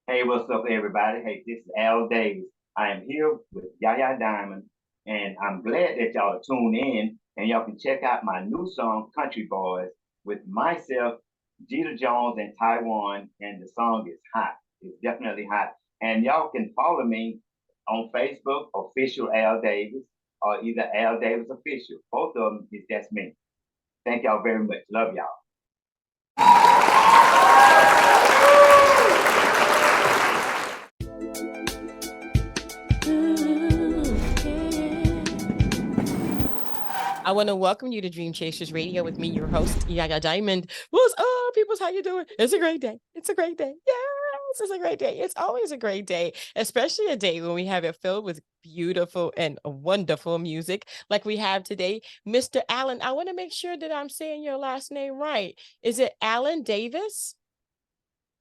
Hey, what's up, everybody? Hey, this is Al Davis. I am here with Yaya Diamond, and I'm glad that y'all are tuned in and y'all can check out my new song, Country Boys, with myself, Jeter Jones, and Taiwan. And the song is hot. It's definitely hot. And y'all can follow me on Facebook, official Al Davis, or either Al Davis official. Both of them is that's me. Thank y'all very much. Love y'all. I want to welcome you to Dream Chasers Radio with me, your host, Yaya Diamond. What's up, peoples? How you doing? It's a great day. It's a great day. Yes, it's a great day. It's always a great day, especially a day when we have it filled with beautiful and wonderful music like we have today. Mr. Allen, I want to make sure that I'm saying your last name right. Is it Allen Davis?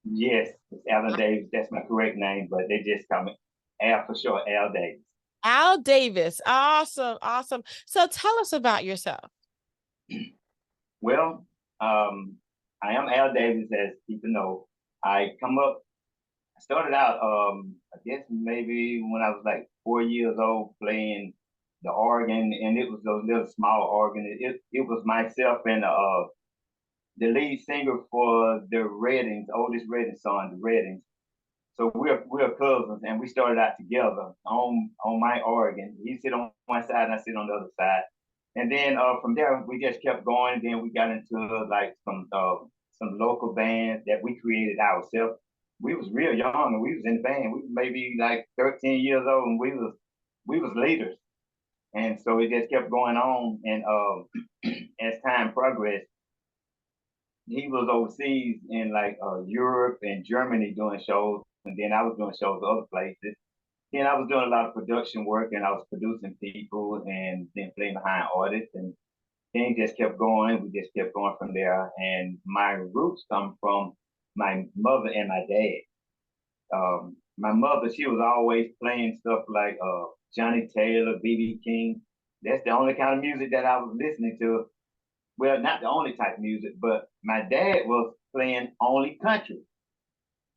Yes, it's Alan Davis. That's my correct name, but they just call me Al for short, Al Davis. Al Davis. Awesome. Awesome. So tell us about yourself. Well, I am Al Davis, as people know. I started out, I guess maybe when I was like 4 years old playing the organ, and it was those little small organ. It was myself and the lead singer for the Reddings, oldest Redding song, the Reddings. So we're cousins, and we started out together on my organ. He sit on one side, and I sit on the other side. And then from there, we just kept going. Then we got into like some local bands that we created ourselves. We was real young, and we was in the band. We was maybe like 13 years old, and we was leaders. And so it just kept going on. And as time progressed, he was overseas in like Europe and Germany doing shows, and then I was doing shows other places. Then I was doing a lot of production work, and I was producing people, and then playing behind artists, and things just kept going. We just kept going from there. And my roots come from my mother and my dad. My mother, she was always playing stuff like Johnny Taylor, B.B. King. That's the only kind of music that I was listening to. Well, not the only type of music, but my dad was playing only country.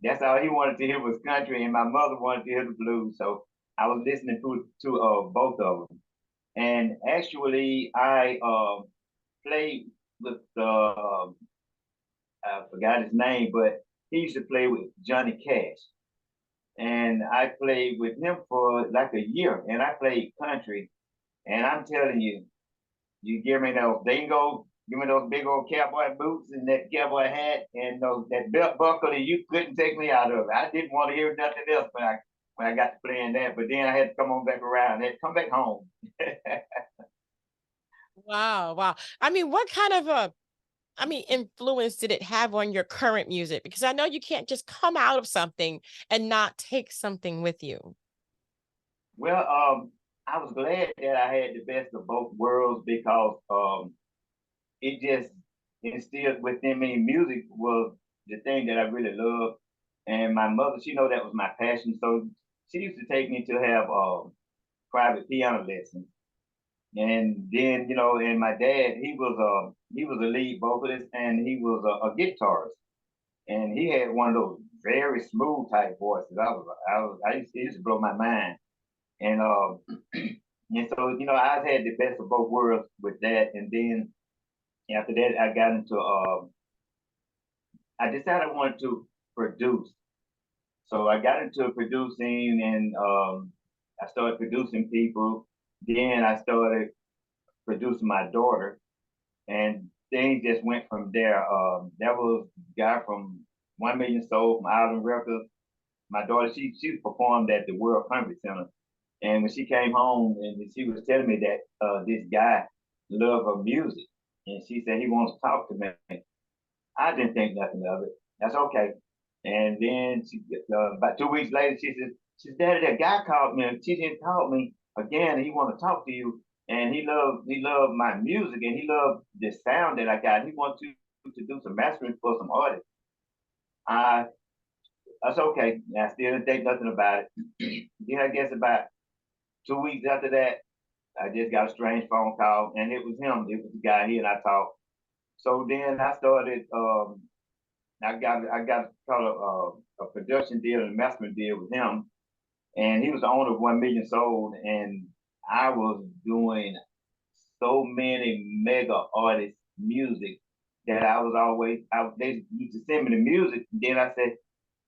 That's all he wanted to hear was country, and my mother wanted to hear the blues. So I was listening to both of them. And actually, I played with I forgot his name, but he used to play with Johnny Cash, and I played with him for like a year, and I played country. And I'm telling you, you give me those dingo, give me those big old cowboy boots and that cowboy hat and that belt buckle, and you couldn't take me out of it. I didn't want to hear nothing else when I got to playing that. But then I had to come on back around. I had to come back home. Wow, wow. I mean, what kind of influence did it have on your current music? Because I know you can't just come out of something and not take something with you. Well, I was glad that I had the best of both worlds because it just instilled within me music was the thing that I really loved. And my mother, she know that was my passion, so she used to take me to have private piano lessons. And then, and my dad, he was a lead vocalist and he was a guitarist, and he had one of those very smooth type voices. I used to blow my mind, and and so I've had the best of both worlds with that. And then after that, I got into I decided I wanted to produce, so I got into producing, and I started producing people. Then I started producing my daughter, and things just went from there. That was a guy from 1 Million Soul from Island Records. My daughter, she performed at the World Country Center, and when she came home, and she was telling me that this guy loved her music, and she said he wants to talk to me. I didn't think nothing of it. That's okay. And then about 2 weeks later, she said, Daddy, that guy called me, and she didn't call me again, and he want to talk to you. And he loved my music, and he loved the sound that I got. He wants you to do some mastering for some artists. I That's okay. I still didn't think nothing about it. Then I guess about 2 weeks after that, I just got a strange phone call, and it was him. It was the guy here, and I talked. So then I started. I got called a production deal and a mastering deal with him, and he was the owner of 1 Million Soul, and I was doing so many mega artist music that I was always they used to send me the music, and then I said,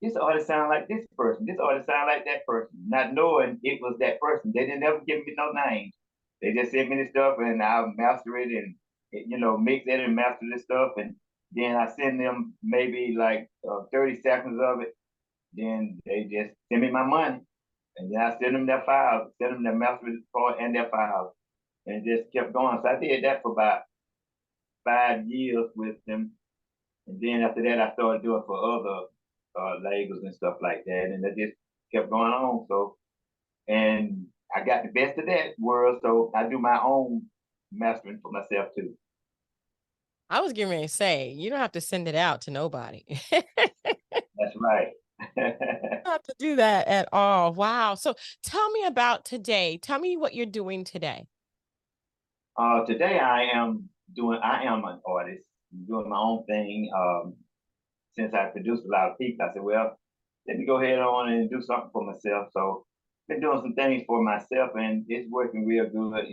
this artist sound like this person, this artist sound like that person, not knowing it was that person. They didn't ever give me no names. They just sent me the stuff and I'll master it and mix it and master this stuff, and then I send them maybe like 30 seconds of it. Then they just send me my money, and then I send them their files, send them their master part and their files, and just kept going. So I did that for about 5 years with them, and then after that, I started doing for other labels and stuff like that, and it just kept going on. So, and I got the best of that world, so I do my own mastering for myself too. I was getting ready to say, you don't have to send it out to nobody. That's right. Have to do that at all. Wow. So tell me about today. Tell me what you're doing today. Today I am an artist, I'm doing my own thing. Since I produced a lot of people, I said, well, let me go ahead on and do something for myself. So been doing some things for myself, and it's working real good.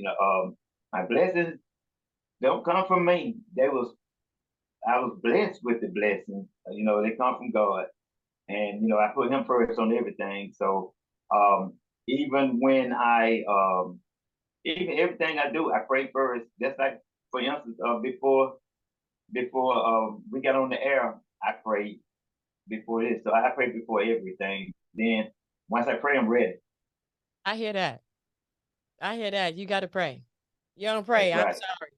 My blessings don't come from me. I was blessed with the blessings. They come from God, and I put Him first on everything. So um, even when even everything I do, I pray first. Just like, for instance, before we got on the air, I prayed before this. So I pray before everything. Then once I pray, I'm ready. I hear that. I hear that. You got to pray. You don't pray. That's I'm right. sorry.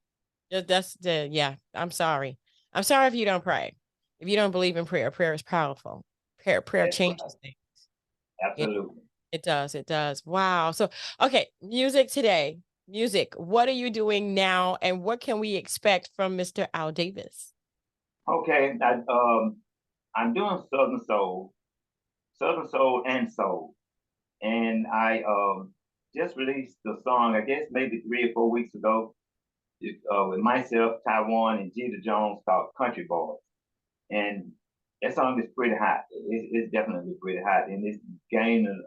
That's the, yeah, I'm sorry. I'm sorry if you don't pray. If you don't believe in prayer, prayer is powerful. Prayer That's changes right. things. Absolutely. It does. It does. Wow. So, okay, music today. Music. What are you doing now, and what can we expect from Mr. Al Davis? Okay. I'm doing Southern Soul and Soul. And I just released the song, I guess maybe 3 or 4 weeks ago, with myself, Taiwan, and Jeter Jones, called Country Boys. And that song is pretty hot. It's definitely pretty hot, and it's gaining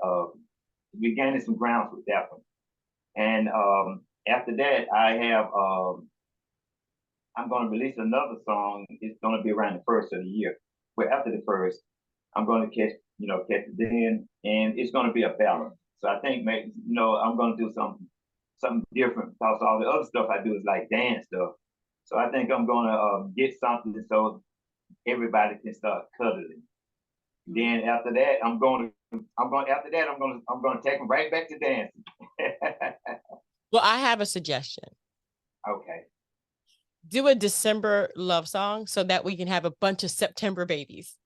we're gaining some grounds with that one. And after that, I'm going to release another song. It's going to be around the first of the year. But after the first, I'm going to catch it then, and it's going to be a ballad. So I think maybe, I'm going to do something different, because all the other stuff I do is like dance stuff. So I think I'm going to get something so everybody can start cuddling. Then after that, I'm going to take them right back to dancing. Well, I have a suggestion. Okay. Do a December love song so that we can have a bunch of September babies.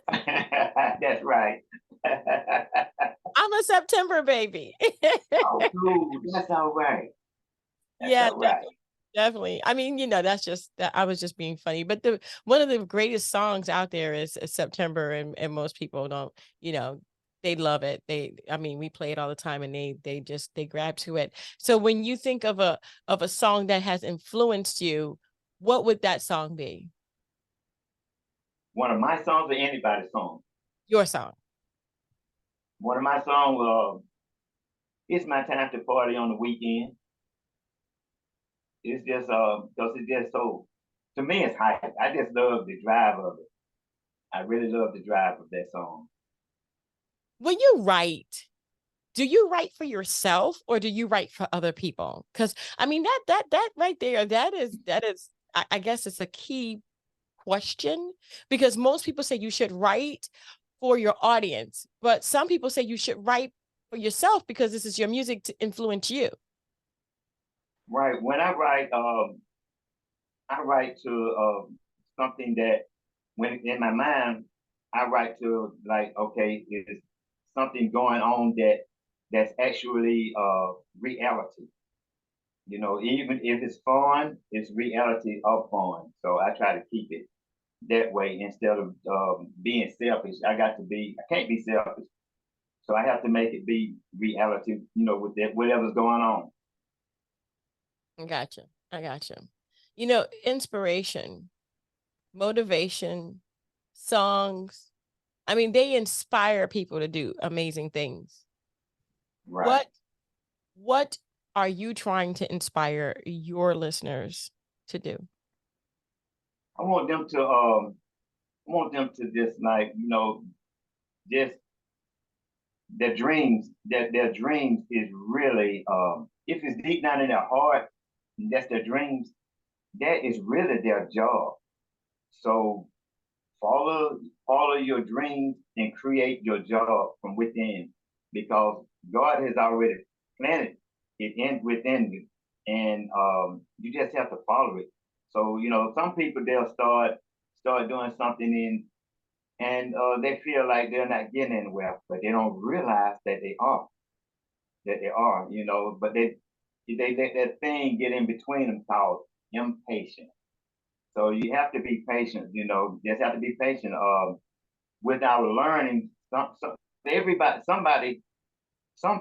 That's right. I'm a September baby. Oh, cool. That's all right. That's Yeah, all right. definitely. I mean, that's just that I was just being funny. But one of the greatest songs out there is September, and most people don't, they love it. I mean, we play it all the time, and they grab to it. So when you think of a song that has influenced you, what would that song be? One of my songs or anybody's song? Your song. One of my songs, it's my time to party on the weekend. It's just because it's just so, to me, it's hype. I just love the drive of it. I really love the drive of that song. When you write, do you write for yourself or do you write for other people? Because I mean that right there, that is I guess it's a key question, because most people say you should write for your audience, but some people say you should write for yourself because this is your music to influence you. Right. When I write to something that, when in my mind, I write to, like, okay, is something going on that's actually reality. Even if it's fun, it's reality of fun. So I try to keep it that way instead of being selfish. I can't be selfish. So I have to make it be reality, with that, whatever's going on. Gotcha. I gotcha. Inspiration, motivation, songs, I mean, they inspire people to do amazing things. Right. What are you trying to inspire your listeners to do? I want them to just like, just their dreams is really if it's deep down in their heart, that's their dreams, that is really their job. So follow your dreams and create your job from within, because God has already planted it in within you, and you just have to follow it. So some people, they'll start doing something and they feel like they're not getting anywhere, but they don't realize that they are, but they let that thing get in between them called impatient. So you have to be patient, just have to be patient. With our learning, some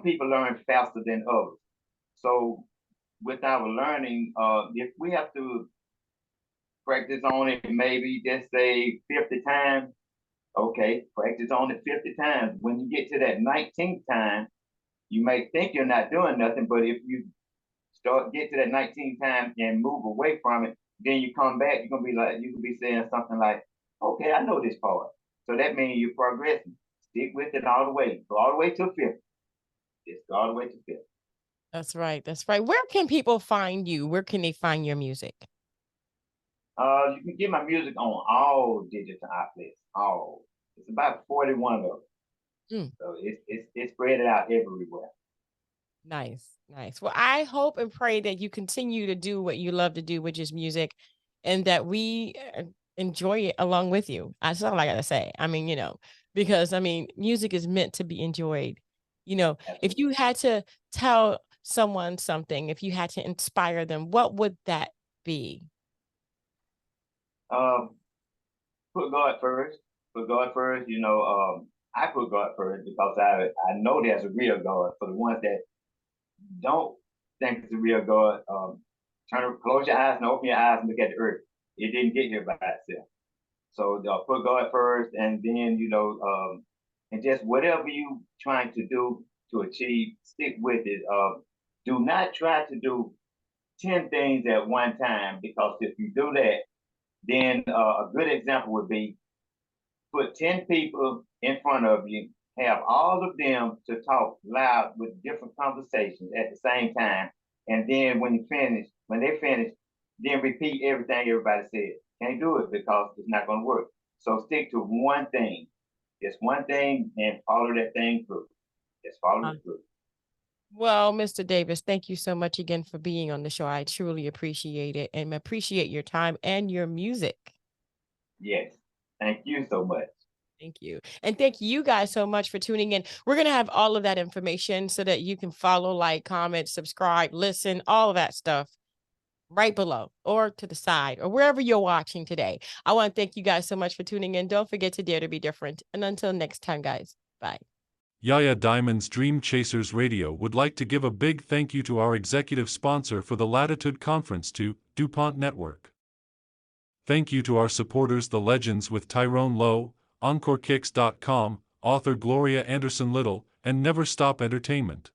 people learn faster than others. So with our learning, if we have to practice on it, maybe just say 50 times, okay, practice on it 50 times. When you get to that 19th time, you may think you're not doing nothing, but if you get to that 19th time and move away from it, then you come back, you can be saying something like, okay, I know this part. So that means you're progressing. Stick with it all the way. Go all the way to 50. Just go all the way to 50. That's right. That's right. Where can people find you? Where can they find your music? You can get my music on all digital outlets. All. It's about 41 of them. Mm. So it's spread out everywhere. Nice, nice. Well, I hope and pray that you continue to do what you love to do, which is music, and that we enjoy it along with you. That's all I gotta say. I mean, because I mean, music is meant to be enjoyed. If Absolutely. you had to tell someone something, if you had to inspire them, what would that be? Um, Put God first. Put God first. I put God first because I know there's a real God. For the ones that don't think it's a real God, close your eyes and open your eyes and look at the earth. It didn't get here by itself. So put God first, and then and just whatever you trying to do to achieve, stick with it. Do not try to do 10 things at one time, because if you do that, then a good example would be put 10 people in front of you, have all of them to talk loud with different conversations at the same time, and then when they finish, then repeat everything everybody said. Can't do it because it's not going to work. So stick to one thing, just one thing, and follow that thing through. Just follow Uh, it through. Well, Mr. Davis, thank you so much again for being on the show. I truly appreciate it and appreciate your time and your music. Yes. Thank you so much. Thank you. And thank you guys so much for tuning in. We're going to have all of that information so that you can follow, like, comment, subscribe, listen, all of that stuff right below or to the side or wherever you're watching today. I want to thank you guys so much for tuning in. Don't forget to dare to be different. And until next time, guys, bye. Yaya Diamond's Dream Chasers Radio would like to give a big thank you to our executive sponsor for the Latitude Conference to DuPont Network. Thank you to our supporters, the legends with Tyrone Lowe, EncoreKicks.com, author Gloria Anderson Little, and Never Stop Entertainment.